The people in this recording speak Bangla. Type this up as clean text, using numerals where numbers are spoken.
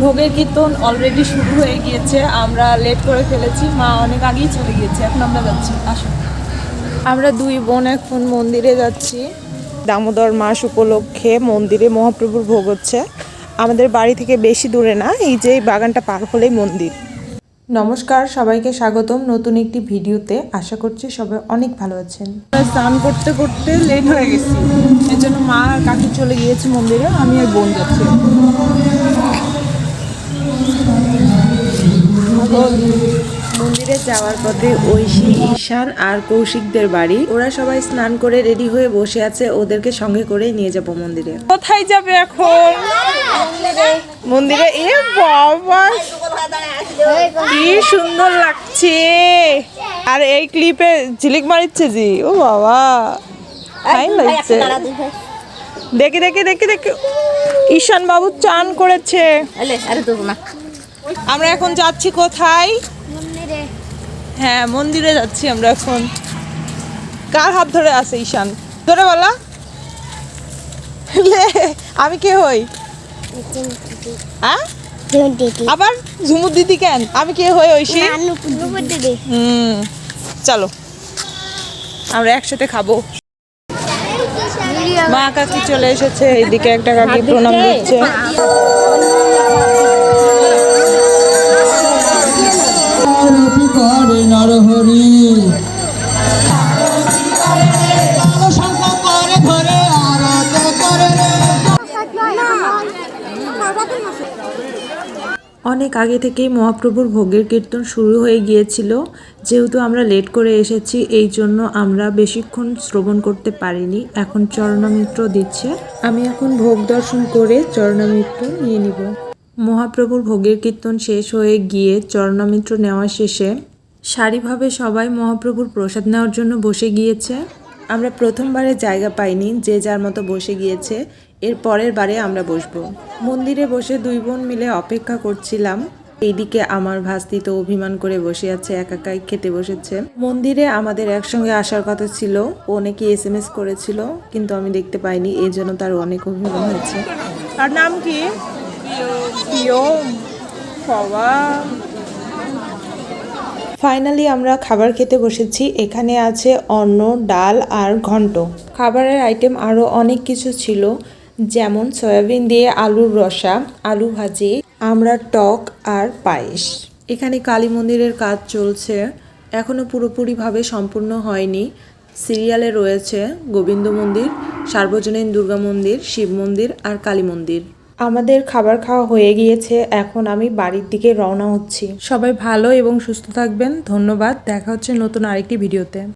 ভোগের কীর্তন অলরেডি শুরু হয়ে গিয়েছে। আমরা লেট করে ফেলেছি, মা অনেক আগেই চলে গিয়েছে, এখন আমরা যাচ্ছি। আসুন, আমরা দুই বোন এখন মন্দিরে যাচ্ছি। দামোদর মাস উপলক্ষে মন্দিরে মহাপ্রভুর ভোগ হচ্ছে। আমাদের বাড়ি থেকে বেশি দূরে না, এই যে বাগানটা পার হলেই মন্দির। নমস্কার, সবাইকে স্বাগতম নতুন একটি ভিডিওতে। আশা করছি সবাই অনেক ভালো আছেন। স্নান করতে করতে লেট হয়ে গেছি, এর জন্য মা আর কাকু চলে গিয়েছে মন্দিরে, আমি আর বোন যাচ্ছি। মন্দিরে যাওয়ার পথে ঐশী, ঈশান আর কৌশিকদের বাড়ি। ওরা সবাই স্নান করে রেডি হয়ে বসে আছে, ওদেরকে সঙ্গে করে নিয়ে যাব মন্দিরে। কোথায় যাবে এখন? মন্দিরে। এ বাবা, কি সুন্দর লাগছে। আর এই ক্লিপে ঝিলিক মারিচ্ছে জি। ও বাবা, ফাইন লাগছে। দেখে দেখে দেখে দেখে ঈশান বাবু চান করেছে। আমরা এখন যাচ্ছি কোথায়? হ্যাঁ, মন্দিরে যাচ্ছি আমরা এখন। কার হাত ধরে আছে ঈশান? ধরে বলা। আমি কে হই? আবার ঝুমুর দিদি কেন? আমি কে হই? ঐশী। চলো আমরা একসাথে খাবো। মা কাকি চলে এসেছে, এইদিকে একটা কাকি প্রণাম দিচ্ছে। নরহরি অনেক আগে থেকেই মহাপ্রভুর ভোগের কীর্তন শুরু হয়ে গিয়েছিল। যেহেতু আমরা লেট করে এসেছি, এই জন্য আমরা বেশিক্ষণ শ্রবণ করতে পারিনি। এখন চরণামৃত দিচ্ছে। আমি এখন ভোগ দর্শন করে চরণামৃত নিয়ে নিব। মহাপ্রভুর ভোগের কীর্তন শেষ হয়ে গিয়ে চরণামৃত নেওয়া শেষে সারিভাবে সবাই মহাপ্রভুর প্রসাদ নেওয়ার জন্য বসে গিয়েছে। আমরা প্রথমবারে জায়গা পাইনি, যে যার মতো বসে গিয়েছে। এর পরের বারে আমরা বসবো। মন্দিরে বসে দুই বোন মিলে অপেক্ষা করছিলাম। এইদিকে আমার ভাস্তি তো অভিমান করে বসে আছে, একাই খেতে বসেছে। মন্দিরে আমাদের একসঙ্গে আসার কথা ছিল, ও নাকি SMS করেছিল, কিন্তু আমি দেখতে পাইনি, এই জন্য তার অনেক অভিমান হয়েছে। তার নাম কি? ফাইনালি আমরা খাবার খেতে বসেছি। এখানে আছে অন্ন, ডাল আর ঘন্ট। খাবারের আইটেম আরও অনেক কিছু ছিল, যেমন সয়াবিন দিয়ে আলুর রসা, আলু ভাজি, আমড়ার টক আর পায়েস। এখানে কালী মন্দিরের কাজ চলছে, এখনও পুরোপুরিভাবে সম্পূর্ণ হয়নি। সিরিয়ালে রয়েছে গোবিন্দ মন্দির, সার্বজনীন দুর্গা মন্দির, শিব মন্দির আর কালী মন্দির। আমাদের খাবার খাওয়া হয়ে গিয়েছে, এখন আমি বাড়ির দিকে রওনা হচ্ছি। সবাই ভালো এবং সুস্থ থাকবেন। ধন্যবাদ। দেখা হচ্ছে নতুন আরেকটি ভিডিওতে।